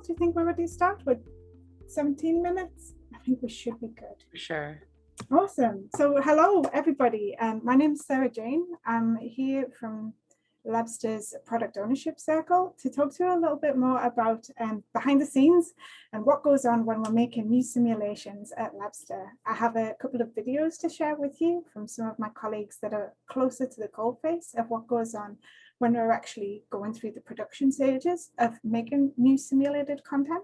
Do you think we're ready to start with 17 minutes? I think we should be good. Sure. Awesome. So hello, everybody. My name is Sarah Jane. I'm here from Labster's Product Ownership Circle to talk to you a little bit more about behind the scenes and what goes on when we're making new simulations at Labster. I have a couple of videos to share with you from some of my colleagues that are closer to the coalface of what goes on when we're actually going through the production stages of making new simulated content.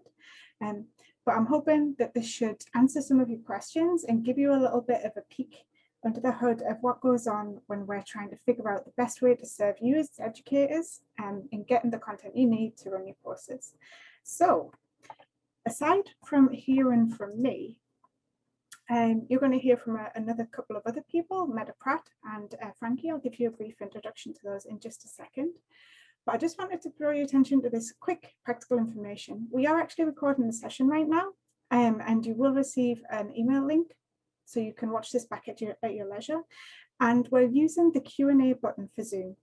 But I'm hoping that this should answer some of your questions and give you a little bit of a peek under the hood of what goes on when we're trying to figure out the best way to serve you as educators in getting the content you need to run your courses. So aside from hearing from me, you're going to hear from another couple of other people, Meta Pratt and Frankie. I'll give you a brief introduction to those in just a second. But I just wanted to draw your attention to this quick practical information. We are actually recording the session right now, and you will receive an email link so you can watch this back at your leisure. And we're using the Q&A button for Zoom.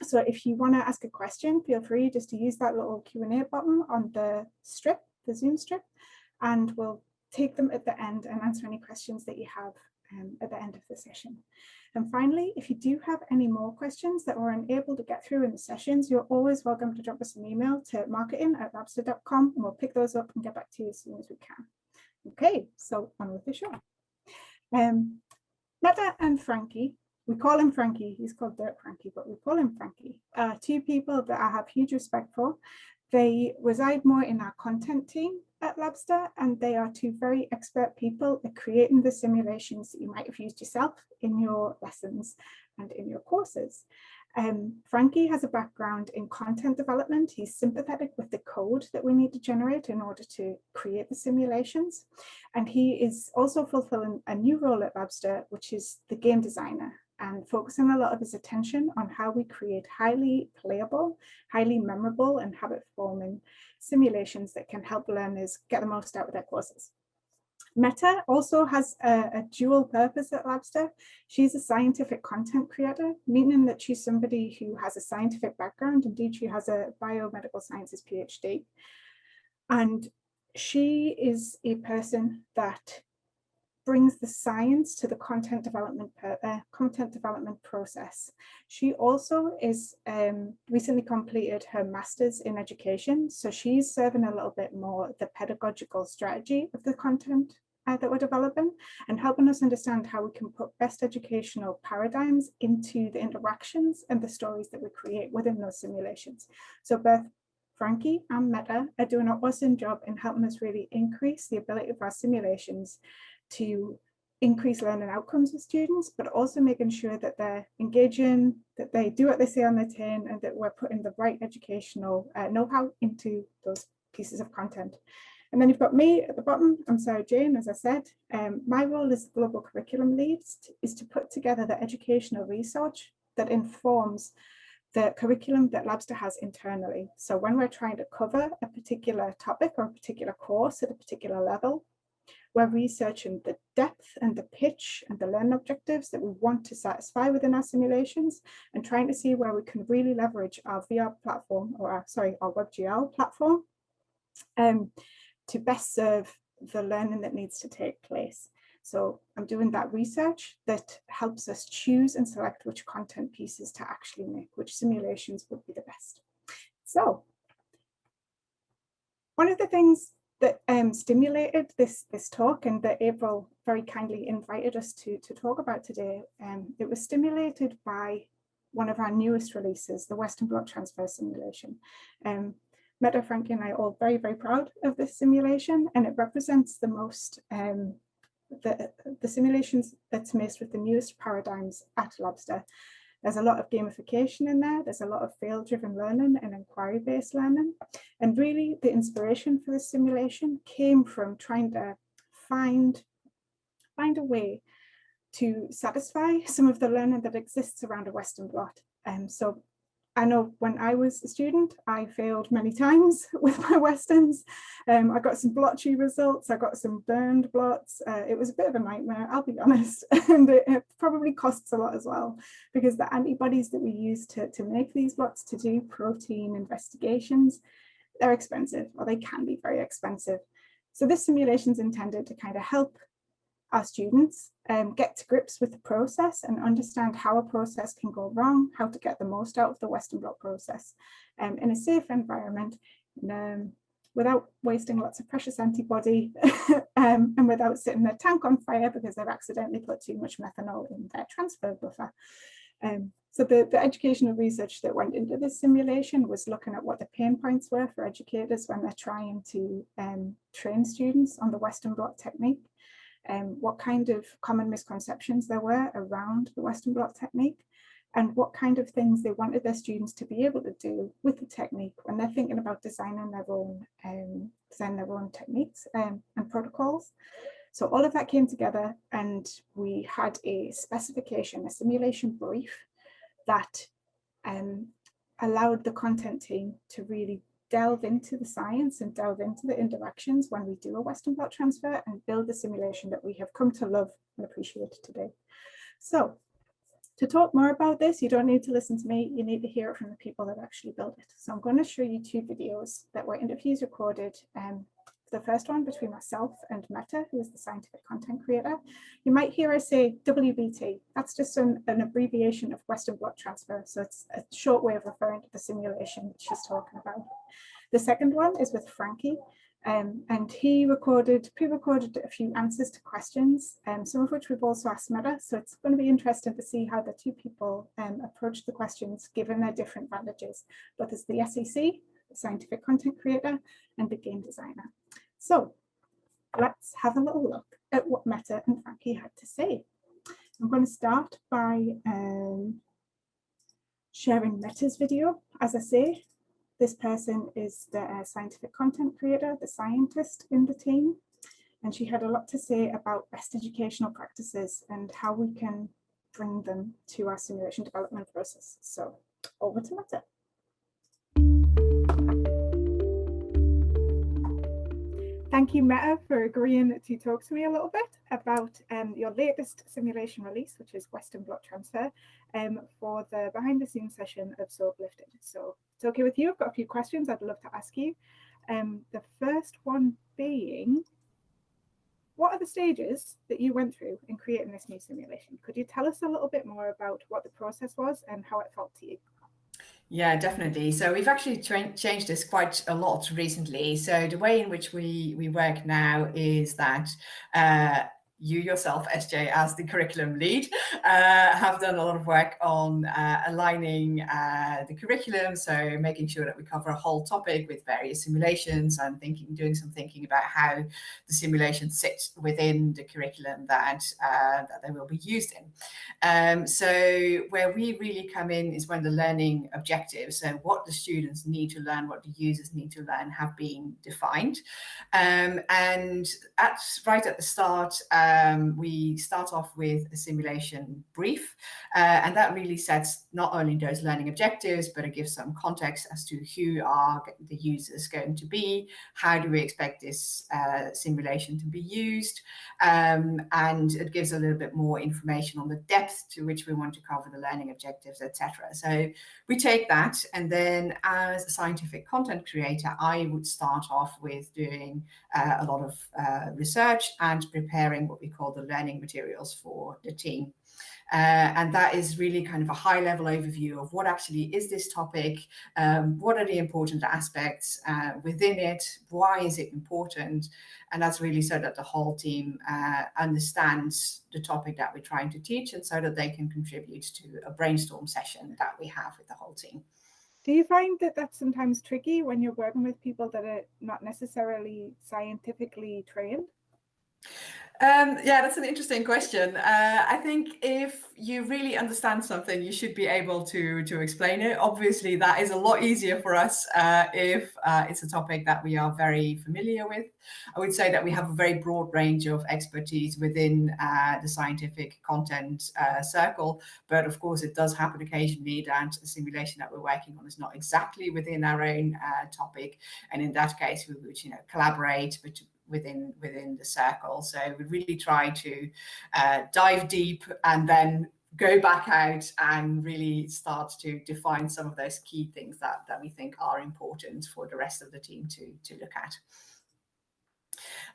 So if you want to ask a question, feel free just to use that little Q&A button on the strip, the Zoom strip, and we'll take them at the end and answer any questions that you have at the end of the session. And finally, if you do have any more questions that we're unable to get through in the sessions, you're always welcome to drop us an email to marketing@labster.com and we'll pick those up and get back to you as soon as we can. Okay, so on with the show. Meta and Frankie, we call him Frankie, he's called Dirt Frankie, but we call him Frankie, two people that I have huge respect for. They reside more in our content team at Labster, and they are two very expert people at creating the simulations that you might have used yourself in your lessons and in your courses. Frankie has a background in content development. He's sympathetic with the code that we need to generate in order to create the simulations. And he is also fulfilling a new role at Labster, which is the game designer, and focusing a lot of his attention on how we create highly playable, highly memorable and habit-forming simulations that can help learners get the most out of their courses. Meta also has a dual purpose at Labster. She's a scientific content creator, meaning that she's somebody who has a scientific background. Indeed, she has a biomedical sciences PhD. And she is a person that brings the science to the content development process. She also is recently completed her master's in education, so she's serving a little bit more the pedagogical strategy of the content that we're developing and helping us understand how we can put best educational paradigms into the interactions and the stories that we create within those simulations. So both Frankie and Meta are doing an awesome job in helping us really increase the ability of our simulations to increase learning outcomes with students, but also making sure that they're engaging, that they do what they say on the tin, and that we're putting the right educational know-how into those pieces of content. And then you've got me at the bottom. I'm Sarah Jane, as I said. My role as global curriculum lead is to put together the educational research that informs the curriculum that Labster has internally. So when we're trying to cover a particular topic or a particular course at a particular level, we're researching the depth and the pitch and the learning objectives that we want to satisfy within our simulations and trying to see where we can really leverage our VR platform, or our WebGL platform to best serve the learning that needs to take place. So I'm doing that research that helps us choose and select which content pieces to actually make, which simulations would be the best. So one of the things that stimulated this talk and that April very kindly invited us to talk about today, it was stimulated by one of our newest releases, the Western Block Transfer Simulation. Meta, Frankie and I are all very, very proud of this simulation, and it represents the most, the simulations that's made with the newest paradigms at Labster. There's a lot of gamification in there. There's a lot of field-driven learning and inquiry-based learning. And really the inspiration for this simulation came from trying to find a way to satisfy some of the learning that exists around a Western blot. So I know when I was a student, I failed many times with my Westerns. I got some blotchy results, I got some burned blots. It was a bit of a nightmare, I'll be honest. And it probably costs a lot as well, because the antibodies that we use to make these blots to do protein investigations, they're expensive, or they can be very expensive. So this simulation is intended to kind of help our students get to grips with the process and understand how a process can go wrong, how to get the most out of the Western Bloc process in a safe environment, without wasting lots of precious antibody and without setting their tank on fire because they've accidentally put too much methanol in their transfer buffer. So the educational research that went into this simulation was looking at what the pain points were for educators when they're trying to train students on the Western Bloc technique, what kind of common misconceptions there were around the Western Bloc technique, and what kind of things they wanted their students to be able to do with the technique when they're thinking about designing their own techniques and protocols. So all of that came together, and we had a specification, a simulation brief that allowed the content team to really delve into the science and delve into the interactions when we do a Western Bloc transfer and build the simulation that we have come to love and appreciate today. So to talk more about this, you don't need to listen to me, you need to hear it from the people that actually built it. So I'm going to show you two videos that were interviews recorded. The first one between myself and Meta, who is the scientific content creator. You might hear us say WBT. That's just an abbreviation of Western Bloc transfer. So it's a short way of referring to the simulation that she's talking about. The second one is with Frankie, and he pre-recorded a few answers to questions, some of which we've also asked Meta. So it's going to be interesting to see how the two people approach the questions given their different vantages, both as the SEC, the scientific content creator, and the game designer. So let's have a little look at what Meta and Frankie had to say. I'm going to start by sharing Meta's video. As I say, this person is the scientific content creator, the scientist in the team, and she had a lot to say about best educational practices and how we can bring them to our simulation development process. So over to Meta. Thank you, Meta, for agreeing to talk to me a little bit about your latest simulation release, which is Western Bloc transfer, for the behind the scenes session of Uplifted. So it's okay with you, I've got a few questions I'd love to ask you. The first one being, what are the stages that you went through in creating this new simulation? Could you tell us a little bit more about what the process was and how it felt to you? Yeah, definitely. So we've actually changed this quite a lot recently. So the way in which we work now is that you yourself, SJ, as the curriculum lead, have done a lot of work on aligning the curriculum, so making sure that we cover a whole topic with various simulations and doing some thinking about how the simulations sit within the curriculum that they will be used in. So where we really come in is when the learning objectives, so what the students need to learn, what the users need to learn, have been defined. And right at the start, we start off with a simulation brief, and that really sets not only those learning objectives, but it gives some context as to who are the users going to be, how do we expect this simulation to be used, and it gives a little bit more information on the depth to which we want to cover the learning objectives, etc. So we take that, and then as a scientific content creator, I would start off with doing a lot of research and preparing what we call the learning materials for the team. And that is really kind of a high level overview of what actually is this topic, what are the important aspects within it, why is it important, and that's really so that the whole team understands the topic that we're trying to teach, and so that they can contribute to a brainstorm session that we have with the whole team. Do you find that that's sometimes tricky when you're working with people that are not necessarily scientifically trained? Yeah, that's an interesting question. I think if you really understand something, you should be able to explain it. Obviously, that is a lot easier for us if it's a topic that we are very familiar with. I would say that we have a very broad range of expertise within the scientific content circle, but of course, it does happen occasionally that a simulation that we're working on is not exactly within our own topic, and in that case, we would collaborate within the circle. So we really try to dive deep and then go back out and really start to define some of those key things that we think are important for the rest of the team to look at.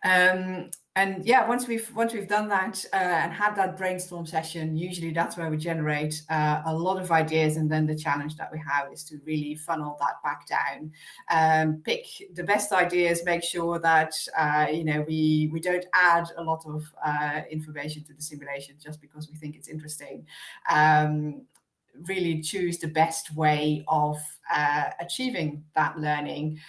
And yeah, once we've done that and had that brainstorm session, usually that's where we generate a lot of ideas. And then the challenge that we have is to really funnel that back down, pick the best ideas, make sure that we don't add a lot of information to the simulation just because we think it's interesting. Really choose the best way of achieving that learning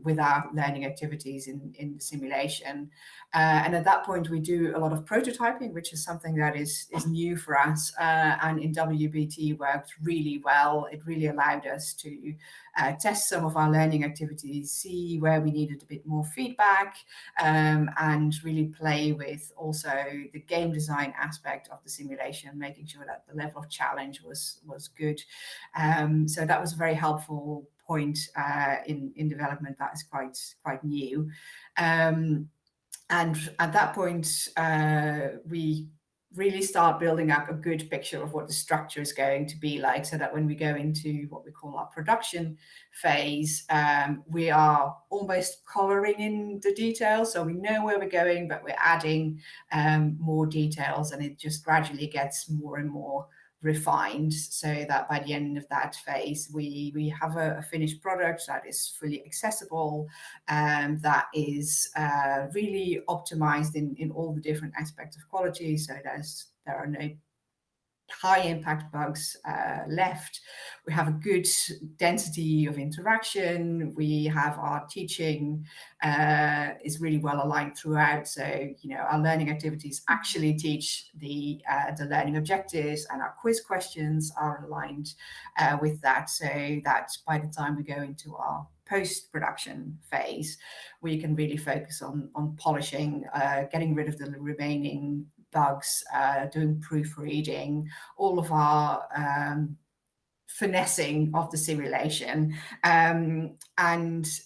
with our learning activities in the simulation. And at that point, we do a lot of prototyping, which is something that is new for us. And in WBT worked really well. It really allowed us to test some of our learning activities, see where we needed a bit more feedback, and really play with also the game design aspect of the simulation, making sure that the level of challenge was good. So that was a very helpful point in development that is quite new. And at that point, we really start building up a good picture of what the structure is going to be like, so that when we go into what we call our production phase, we are almost coloring in the details. So we know where we're going, but we're adding more details, and it just gradually gets more and more refined, so that by the end of that phase, we have a finished product that is fully accessible, and that is really optimized in all the different aspects of quality. So there are no high impact bugs left. We have a good density of interaction. We have our teaching is really well aligned throughout. So, our learning activities actually teach the learning objectives, and our quiz questions are aligned with that. So that by the time we go into our post-production phase, we can really focus on polishing, getting rid of the remaining bugs, doing proofreading, all of our finessing of the simulation. And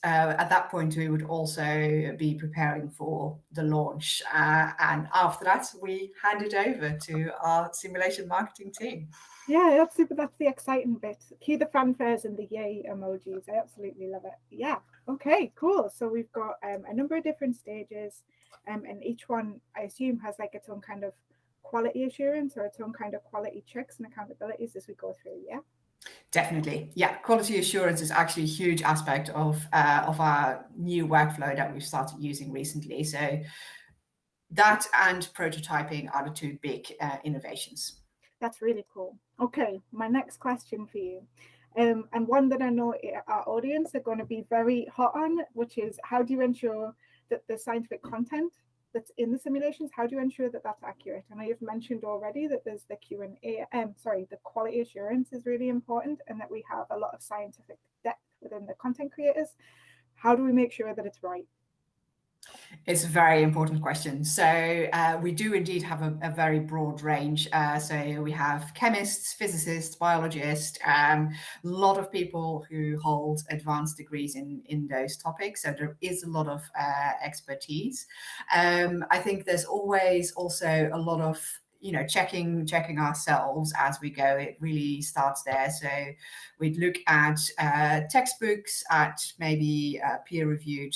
at that point, we would also be preparing for the launch. And after that, we hand it over to our simulation marketing team. Yeah, that's super. That's the exciting bit. Cue the fanfares and the yay emojis. I absolutely love it. Yeah. Okay, cool. So we've got a number of different stages, and each one, I assume, has like its own kind of quality assurance or its own kind of quality checks and accountabilities as we go through. Yeah. Definitely. Yeah, quality assurance is actually a huge aspect of our new workflow that we've started using recently. So that and prototyping are the two big innovations. That's really cool. Okay, my next question for you, and one that I know our audience are going to be very hot on, which is how do you ensure that the scientific content that's in the simulations, how do you ensure that that's accurate? And I have mentioned already that there's the Q&A, the quality assurance is really important, and that we have a lot of scientific depth within the content creators. How do we make sure that it's right? It's a very important question. So we do indeed have a very broad range. So we have chemists, physicists, biologists, a lot of people who hold advanced degrees in those topics. So there is a lot of expertise. I think there's always also a lot of checking ourselves as we go. It really starts there. So we'd look at textbooks, at maybe peer-reviewed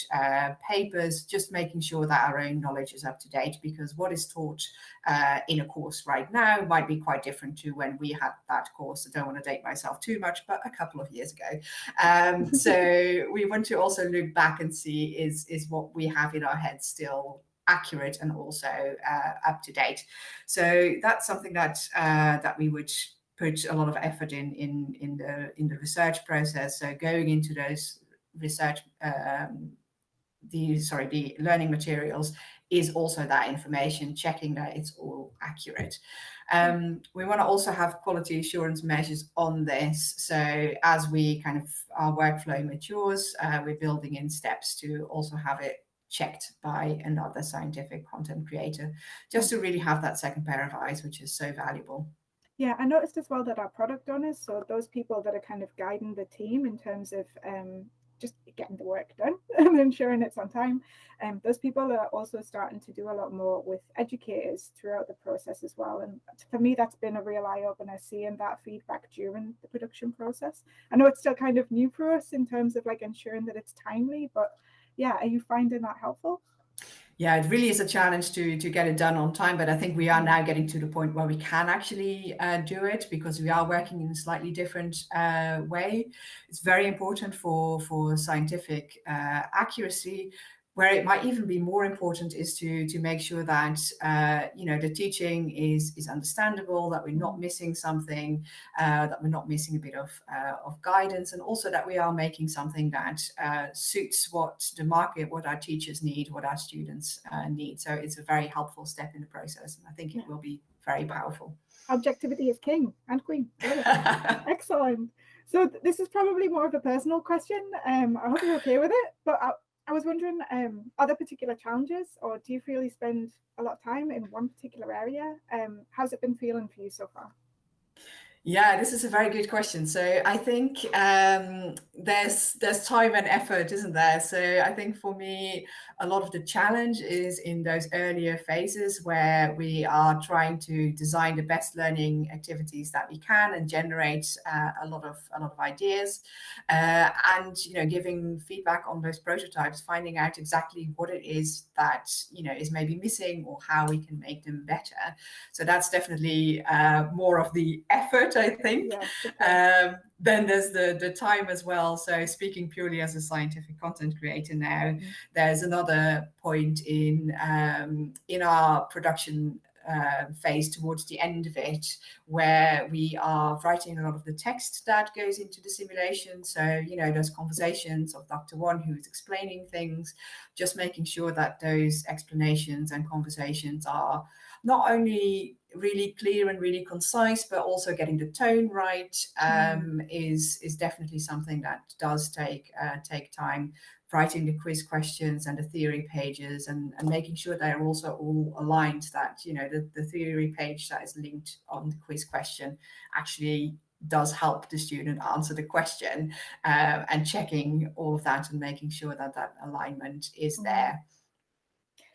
papers, just making sure that our own knowledge is up to date, because what is taught in a course right now might be quite different to when we had that course. I don't want to date myself too much, but a couple of years ago. So we want to also look back and see is what we have in our heads still accurate and also up to date. So that's something that we would put a lot of effort in the research process. So going into those research the learning materials is also that information, checking that it's all accurate. We want to also have quality assurance measures on this. So as we our workflow matures, we're building in steps to also have it checked by another scientific content creator, just to really have that second pair of eyes, which is so valuable. Yeah, I noticed as well that our product owners, so those people that are kind of guiding the team in terms of just getting the work done and ensuring it's on time. Those people are also starting to do a lot more with educators throughout the process as well. And for me, that's been a real eye-opener, seeing that feedback during the production process. I know it's still kind of new for us in terms of like ensuring that it's timely, but yeah, are you finding that helpful? Yeah, it really is a challenge to get it done on time, but I think we are now getting to the point where we can actually do it, because we are working in a slightly different way. It's very important for scientific accuracy. Where it might even be more important is to make sure that the teaching is understandable, that we're not missing something, that we're not missing a bit of guidance, and also that we are making something that suits what the market, what our teachers need, what our students need. So it's a very helpful step in the process, and I think it will be very powerful. Objectivity is king and queen. Excellent. So this is probably more of a personal question. I hope you're okay with it, but I was wondering, are there particular challenges, or do you feel you spend a lot of time in one particular area? How's it been feeling for you so far? Yeah, this is a very good question. So I think there's time and effort, isn't there? So I think for me, a lot of the challenge is in those earlier phases where we are trying to design the best learning activities that we can and generate a lot of ideas, and giving feedback on those prototypes, finding out exactly what it is that is maybe missing or how we can make them better. So that's definitely more of the effort, I think. Yeah, then there's the time as well. So speaking purely as a scientific content creator now, there's another point in our production phase towards the end of it, where we are writing a lot of the text that goes into the simulation. So those conversations of Dr. One who is explaining things, just making sure that those explanations and conversations are not only really clear and really concise, but also getting the tone right is definitely something that does take time. Writing the quiz questions and the theory pages, and making sure they are also all aligned, that the theory page that is linked on the quiz question actually does help the student answer the question, and checking all of that and making sure that that alignment is there.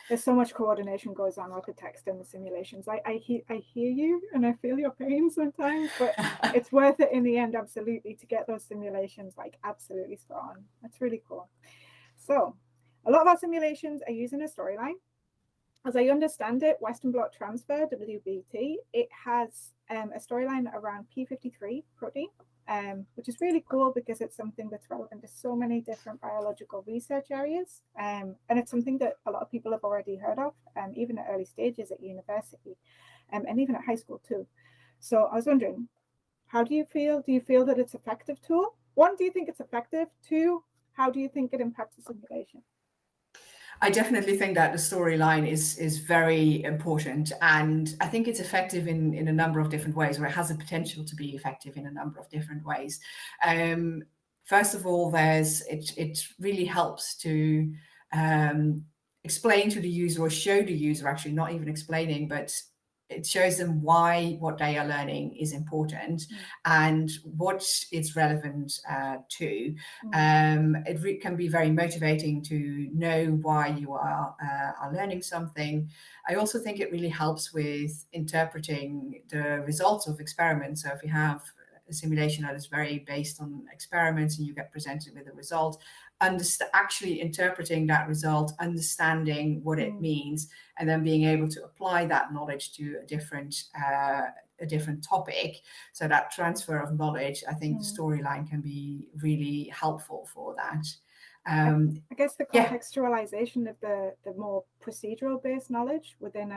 There's so much coordination goes on with the text and the simulations. I hear you and I feel your pain sometimes, but it's worth it in the end, absolutely, to get those simulations like absolutely spot on. That's really cool. So a lot of our simulations are using a storyline. As I understand it, Western blot transfer, WBT, it has a storyline around P53 protein, which is really cool because it's something that's relevant to so many different biological research areas. And it's something that a lot of people have already heard of, even at early stages at university, and even at high school too. So I was wondering, how do you feel? Do you feel that it's an effective tool? One, do you think it's effective? Two, how do you think it impacts the simulation? I definitely think that the storyline is very important, and I think it's effective in a number of different ways, or it has the potential to be effective in a number of different ways. First of all, it really helps to explain to the user, or show the user, actually not even explaining, but it shows them why what they are learning is important and what it's relevant to. It can be very motivating to know why you are learning something. I also think it really helps with interpreting the results of experiments. So if you have a simulation that is very based on experiments and you get presented with a result, actually interpreting that result, understanding what it means, and then being able to apply that knowledge to a different topic. So that transfer of knowledge, I think the storyline can be really helpful for that. I guess the contextualization of the more procedural based knowledge within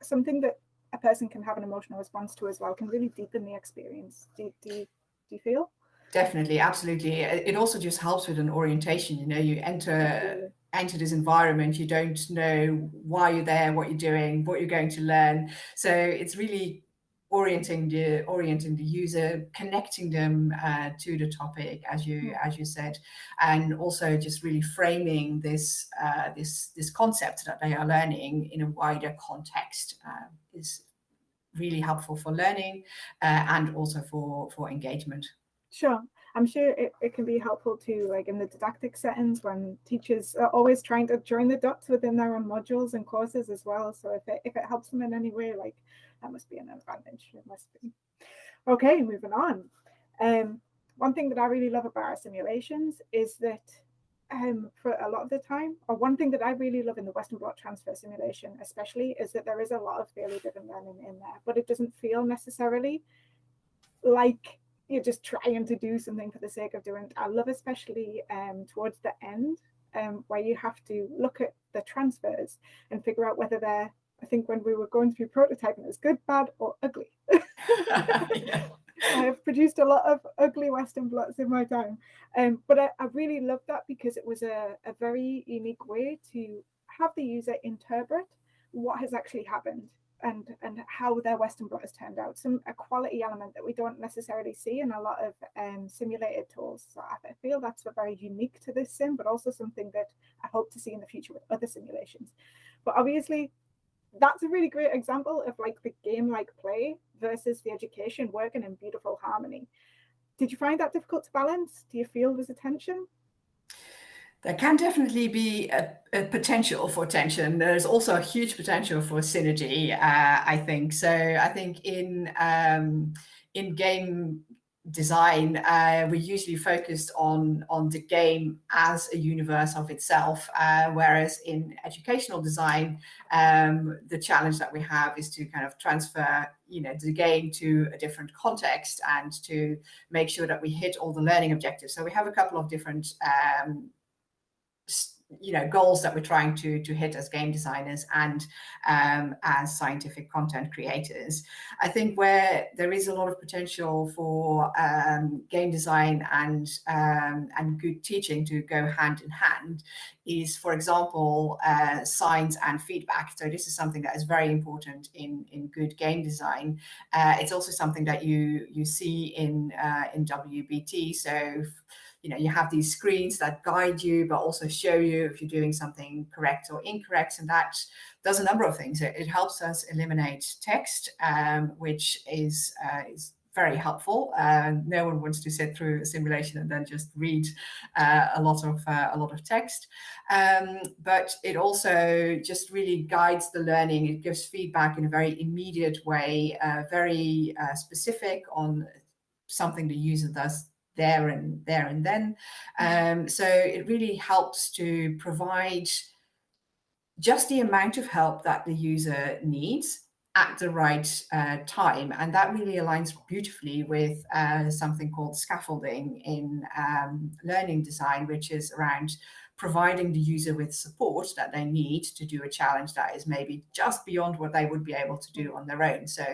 something that a person can have an emotional response to as well can really deepen the experience. Do you feel? Definitely, absolutely. It also just helps with an orientation. You enter this environment, you don't know why you're there, what you're doing, what you're going to learn. So it's really orienting the user, connecting them to the topic, as you said, and also just really framing this concept that they are learning in a wider context is really helpful for learning and also for engagement. Sure. I'm sure it can be helpful too, like in the didactic settings when teachers are always trying to join the dots within their own modules and courses as well. So if it helps them in any way, like that must be an advantage. It must be. Okay, moving on. One thing that I really love about our simulations is that for a lot of the time, or one thing that I really love in the Western Blot transfer simulation especially, is that there is a lot of failure-driven learning in there, but it doesn't feel necessarily like you're just trying to do something for the sake of doing it. I love especially towards the end where you have to look at the transfers and figure out whether they're, I think when we were going through prototyping, it was good, bad, or ugly. Yeah. I have produced a lot of ugly Western blots in my time. But I really loved that because it was a very unique way to have the user interpret what has actually happened and how their Western blot has turned out. A quality element that we don't necessarily see in a lot of simulated tools. So I feel that's very unique to this sim, but also something that I hope to see in the future with other simulations. But obviously, that's a really great example of like the game-like play versus the education working in beautiful harmony. Did you find that difficult to balance? Do you feel there's a tension? There can definitely be a potential for tension. There's also a huge potential for synergy, I think. So I think in game design, we're usually focused on the game as a universe of itself, whereas in educational design, the challenge that we have is to kind of transfer, the game to a different context and to make sure that we hit all the learning objectives. So we have a couple of different goals that we're trying to hit as game designers and as scientific content creators. I think where there is a lot of potential for game design and good teaching to go hand in hand is, for example, signs and feedback. So this is something that is very important in good game design. It's also something that you see in WBT. So you have these screens that guide you, but also show you if you're doing something correct or incorrect. And that does a number of things. It helps us eliminate text, which is very helpful. No one wants to sit through a simulation and then just read a lot of text. But it also just really guides the learning. It gives feedback in a very immediate way, very specific on something the user does there and then. So it really helps to provide just the amount of help that the user needs at the right time. And that really aligns beautifully with something called scaffolding in learning design, which is around providing the user with support that they need to do a challenge that is maybe just beyond what they would be able to do on their own. So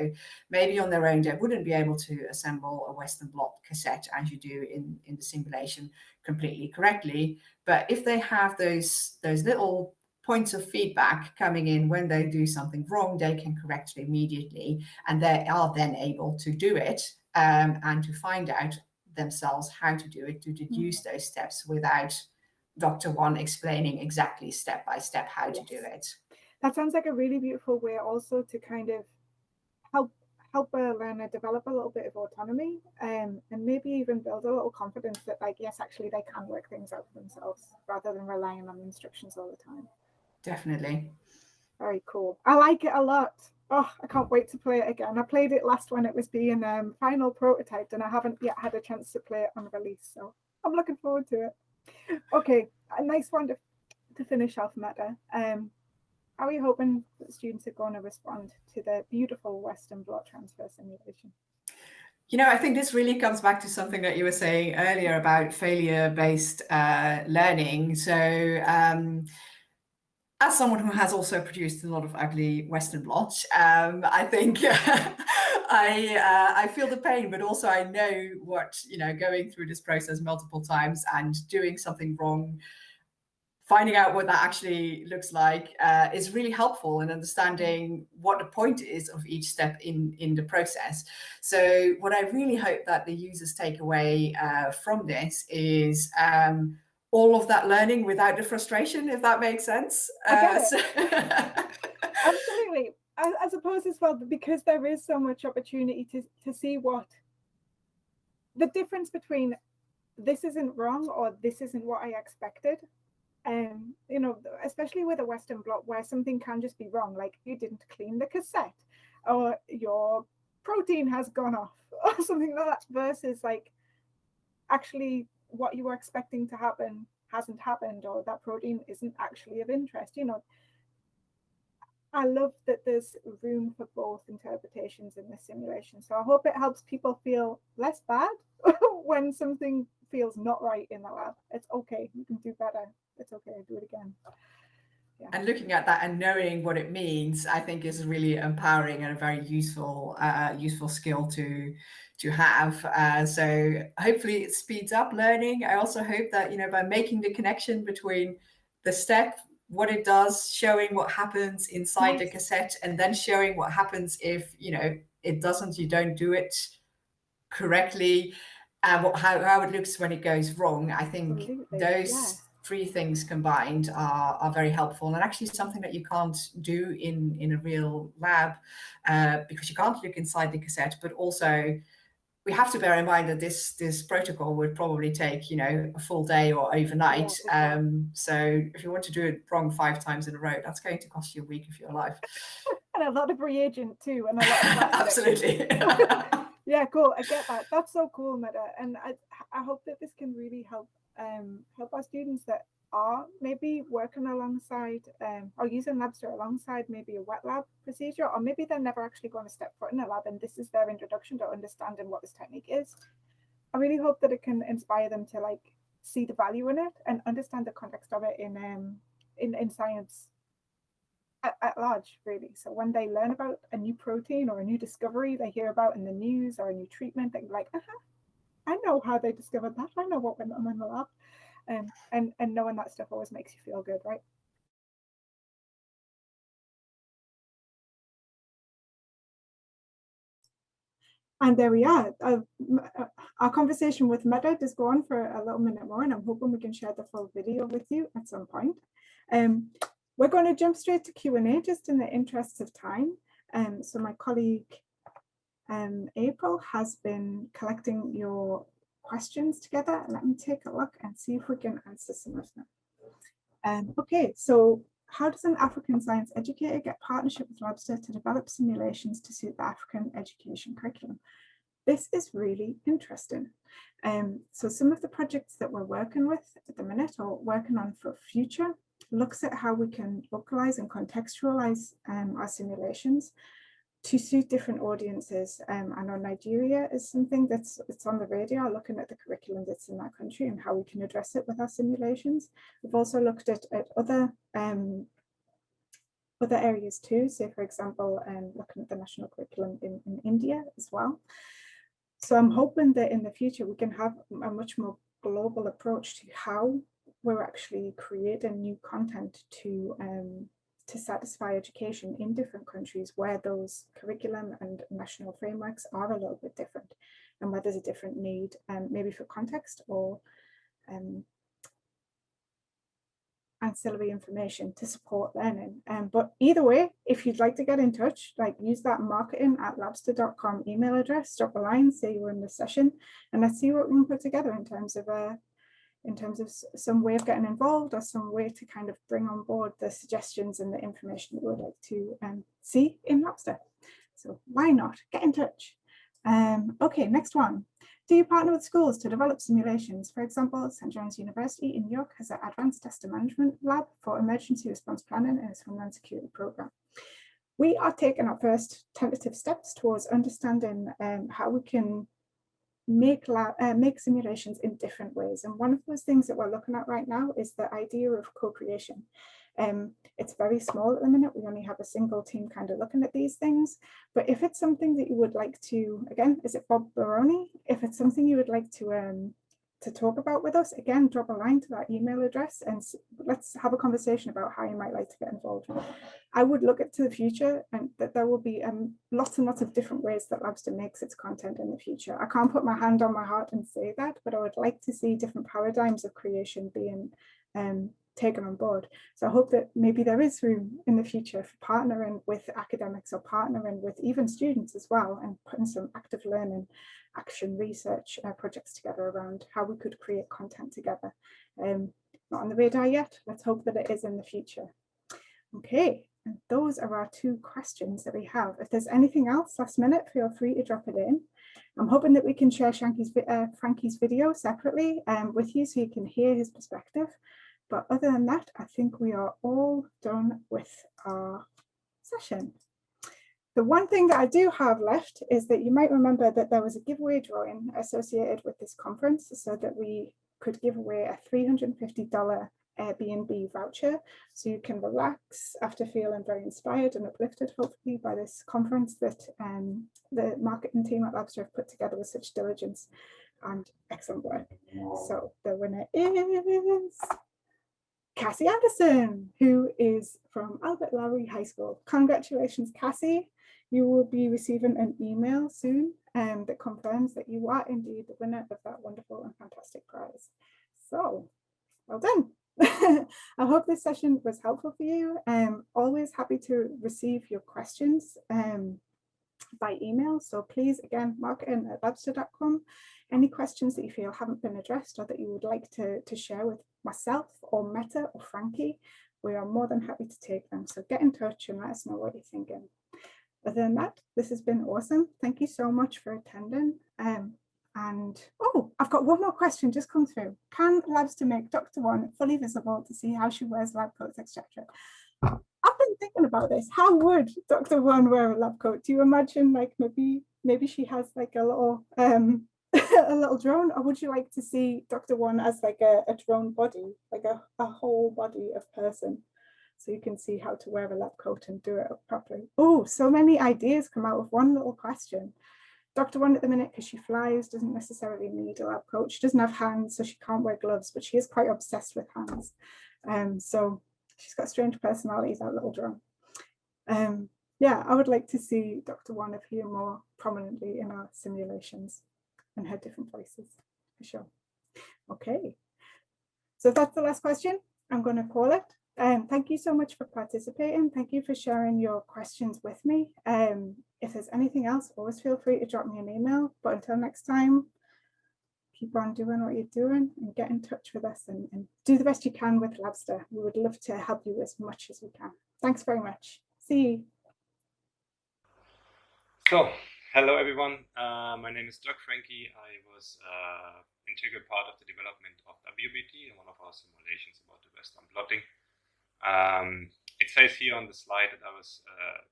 maybe on their own, they wouldn't be able to assemble a Western blot cassette as you do in the simulation completely correctly. But if they have those little points of feedback coming in when they do something wrong, they can correct it immediately, and they are then able to do it and to find out themselves how to do it, to deduce those steps without Dr. One explaining exactly step by step how to do it. That sounds like a really beautiful way also to kind of help a learner develop a little bit of autonomy and maybe even build a little confidence that, like, yes, actually they can work things out for themselves rather than relying on instructions all the time. Definitely. Very cool. I like it a lot. Oh, I can't wait to play it again. I played it last when it was being final prototyped, and I haven't yet had a chance to play it on release, so I'm looking forward to it. Okay, a nice one to finish off, Meta. Are we hoping that students are going to respond to the beautiful Western blot transfer simulation? I think this really comes back to something that you were saying earlier about failure-based learning. So as someone who has also produced a lot of ugly Western blots, I think I feel the pain, but also I know what, going through this process multiple times and doing something wrong, finding out what that actually looks like is really helpful in understanding what the point is of each step in the process. So what I really hope that the users take away from this is all of that learning without the frustration, if that makes sense. Absolutely. I suppose as well, because there is so much opportunity to see what the difference between this isn't wrong, or this isn't what I expected. You know, especially with a Western blot where something can just be wrong, like you didn't clean the cassette, or your protein has gone off, or something like that, versus like actually what you were expecting to happen hasn't happened, or that protein isn't actually of interest. You know, I love that there's room for both interpretations in this simulation. So I hope it helps people feel less bad when something feels not right in the lab. It's okay, you can do better. It's okay, do it again. Yeah. And looking at that and knowing what it means, I think is really empowering and a very useful skill to have. So hopefully it speeds up learning. I also hope that, you know, by making the connection between the step, what it does, showing what happens inside the cassette, and then showing what happens if, you know, it doesn't, you don't do it correctly, and how it looks when it goes wrong. I think those three things combined are very helpful, and actually something that you can't do in a real lab, because you can't look inside the cassette, but also we have to bear in mind that this protocol would probably take, you know, a full day or overnight. So if you want to do it wrong 5 times in a row, that's going to cost you a week of your life. And a lot of reagent too, and a lot of absolutely. Yeah, cool. I get that. That's so cool, Meta. And I hope that this can really help our students that are maybe working alongside or using Labster alongside maybe a wet lab procedure, or maybe they're never actually going to step foot in a lab and this is their introduction to understanding what this technique is. I really hope that it can inspire them to like see the value in it and understand the context of it in science at large, really. So when they learn about a new protein or a new discovery they hear about in the news, or a new treatment, they're like, I know how they discovered that. I know what went on in the lab. And knowing that stuff always makes you feel good, right? And there we are. Our conversation with Meta does go on for a little minute more, and I'm hoping we can share the full video with you at some point. We're going to jump straight to Q&A just in the interests of time. So my colleague April has been collecting your questions together. Let me take a look and see if we can answer some of them. Okay, so how does an African science educator get partnership with Labster to develop simulations to suit the African education curriculum? This is really interesting. So some of the projects that we're working with at the minute, or working on for future, looks at how we can localize and contextualize our simulations to suit different audiences. I know Nigeria is something it's on the radar, looking at the curriculum that's in that country and how we can address it with our simulations. We've also looked at other areas too. So for example, looking at the national curriculum in India as well. So I'm hoping that in the future we can have a much more global approach to how we're actually creating new content to satisfy education in different countries where those curriculum and national frameworks are a little bit different, and where there's a different need, maybe for context or ancillary information to support learning. But either way, if you'd like to get in touch, like use that marketing@labster.com email address, drop a line, say you were in the session, and let's see what we can put together in terms of some way of getting involved, or some way to kind of bring on board the suggestions and the information that we would like to see in Labster. So why not? Get in touch. Okay, next one. Do you partner with schools to develop simulations? For example, St. John's University in New York has an advanced test management lab for emergency response planning in its Homeland Security program. We are taking our first tentative steps towards understanding how we can make simulations in different ways. And one of those things that we're looking at right now is the idea of co-creation. It's very small at the minute. We only have a single team kind of looking at these things. But if it's something that you would like to, again, is it Bob Baroni? If it's something you would like to talk about with us, again, drop a line to that email address and let's have a conversation about how you might like to get involved. I would look to the future, and that there will be lots and lots of different ways that Labster makes its content in the future. I can't put my hand on my heart and say that, but I would like to see different paradigms of creation being taken on board. So I hope that maybe there is room in the future for partnering with academics or partnering with even students as well, and putting some active learning, action research projects together around how we could create content together. Not on the radar yet. Let's hope that it is in the future. Okay, and those are our 2 questions that we have. If there's anything else last minute, feel free to drop it in. I'm hoping that we can share Frankie's video separately with you so you can hear his perspective. But other than that, I think we are all done with our session. The one thing that I do have left is that you might remember that there was a giveaway drawing associated with this conference, so that we could give away a $350 Airbnb voucher, so you can relax after feeling very inspired and uplifted, hopefully, by this conference that the marketing team at Labster have put together with such diligence and excellent work. So the winner is Cassie Anderson, who is from Albert Lowry High School. Congratulations, Cassie. You will be receiving an email soon that confirms that you are indeed the winner of that wonderful and fantastic prize. So, well done. I hope this session was helpful for you. Always happy to receive your questions by email. So please, again, marketing@labster.com. Any questions that you feel haven't been addressed or that you would like to share with myself or Meta or Frankie, we are more than happy to take them. So get in touch and let us know what you're thinking. Other than that, this has been awesome. Thank you so much for attending. And oh, I've got one more question just come through. Can Labster make Dr. One fully visible to see how she wears lab coats, etc.? I've been thinking about this. How would Dr. One wear a lab coat? Do you imagine like maybe she has like a little a little drone, or would you like to see Dr. One as like a drone body, like a whole body of person? So you can see how to wear a lab coat and do it up properly. Oh, so many ideas come out of one little question. Dr. One at the minute, because she flies, doesn't necessarily need a lab coat. She doesn't have hands, so she can't wear gloves, but she is quite obsessed with hands. So she's got strange personalities, that little drone. Yeah, I would like to see Dr. One appear more prominently in our simulations and her different voices, for sure. Okay, so if that's the last question, I'm going to call it. Thank you so much for participating. Thank you for sharing your questions with me. If there's anything else, always feel free to drop me an email. But until next time, keep on doing what you're doing and get in touch with us and do the best you can with Labster. We would love to help you as much as we can. Thanks very much. See you. So, hello everyone. My name is Doug Frankie. I was an integral part of the development of WBT and one of our simulations about the Western blotting. It says here on the slide that I was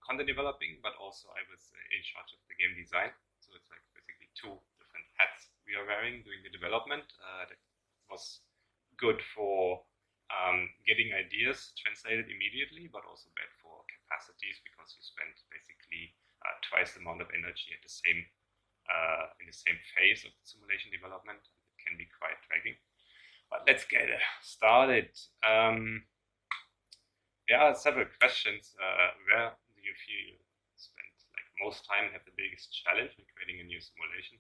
content developing, but also I was in charge of the game design. So it's like basically 2 different hats we are wearing during the development. That was good for getting ideas translated immediately, but also bad for capacities because you spend basically twice the amount of energy at the same in the same phase of the simulation development. It can be quite dragging. But let's get started. There are several questions. Where do you feel spend like most time, have the biggest challenge in creating a new simulation?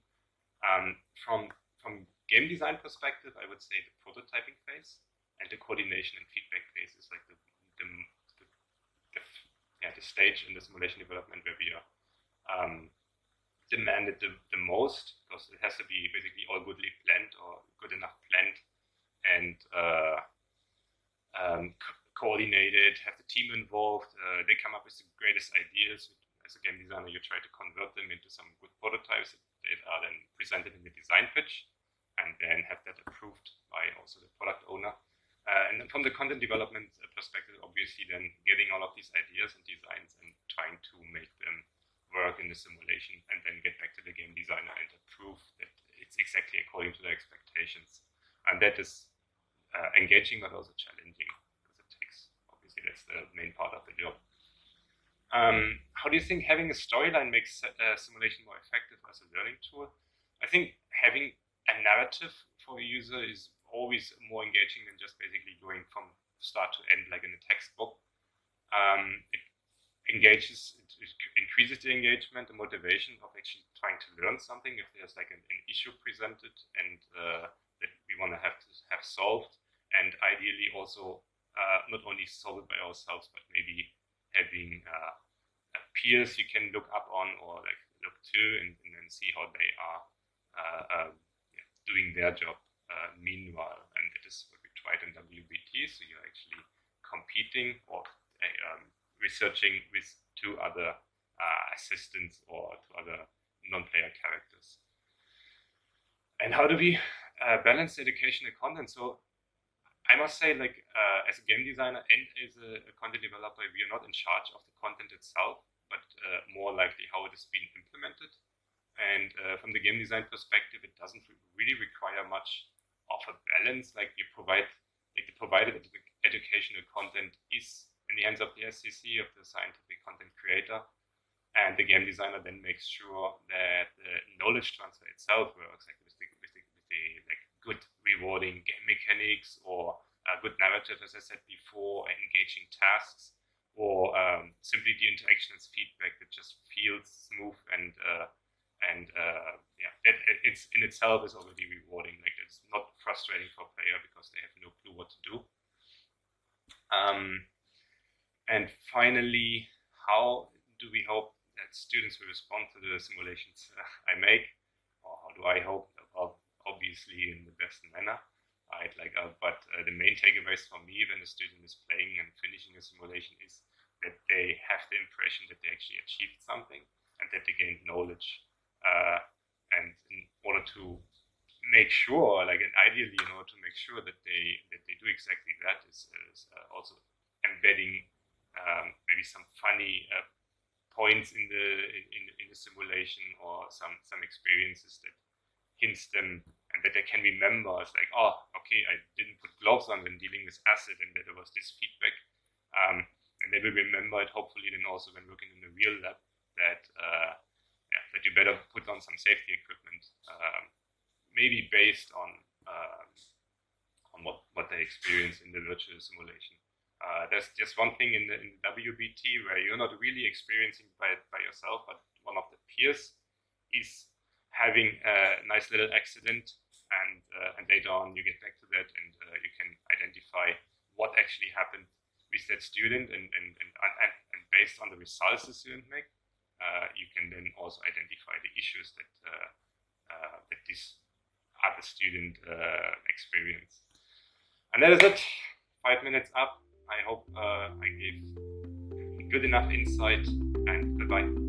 From game design perspective, I would say the prototyping phase and the coordination and feedback phase is like the stage in the simulation development where we are demanded the most, because it has to be basically all goodly planned or good enough planned and coordinated, have the team involved. They come up with the greatest ideas. As a game designer, you try to convert them into some good prototypes that are then presented in the design pitch and then have that approved by also the product owner. And then from the content development perspective, obviously then getting all of these ideas and designs and trying to make them work in the simulation and then get back to the game designer and approve that it's exactly according to their expectations. And that is engaging but also challenging. That's the main part of the job. How do you think having a storyline makes simulation more effective as a learning tool? I think having a narrative for the user is always more engaging than just basically going from start to end like in a textbook. It engages, it increases the engagement, the motivation of actually trying to learn something. If there's like an issue presented and that we want to have solved, and ideally also not only solve it by ourselves, but maybe having peers you can look up on or like look to and then see how they are doing their job meanwhile. And that is what we tried in WBT. So you're actually competing or researching with two other assistants or two other non-player characters. And how do we balance education and content? So I must say, like, as a game designer and as a content developer, we are not in charge of the content itself, but more likely how it is being implemented. And from the game design perspective, it doesn't really require much of a balance. Like you provide, like the provided educational content is in the hands of the SCC, of the scientific content creator, and the game designer then makes sure that the knowledge transfer itself works, like with the like good rewarding game mechanics or a good narrative, as I said before, engaging tasks, or simply the interaction as feedback that just feels smooth and that it's in itself is already rewarding. Like it's not frustrating for a player because they have no clue what to do. And finally, how do we hope that students will respond to the simulations I make? Or how do I hope? Well, obviously in the best manner. Right? But the main takeaways for me when a student is playing and finishing a simulation is that they have the impression that they actually achieved something and that they gained knowledge. And in order to make sure, like, and ideally, in order to make sure that they do exactly that, is also embedding maybe some funny points in the simulation or some experiences that hints them and that they can remember. It's like, oh, okay, I didn't put gloves on when dealing with acid, and that there was this feedback, and they will remember it hopefully then also when working in the real lab that that you better put on some safety equipment, maybe based on what they experience in the virtual simulation. There's just one thing in the WBT where you're not really experiencing by yourself, but one of the peers is having a nice little accident, and later on you get back to that, and you can identify what actually happened with that student, and based on the results the student make, you can then also identify the issues that this other student experienced. And that is it. 5 minutes up. I hope I gave good enough insight, and bye-bye.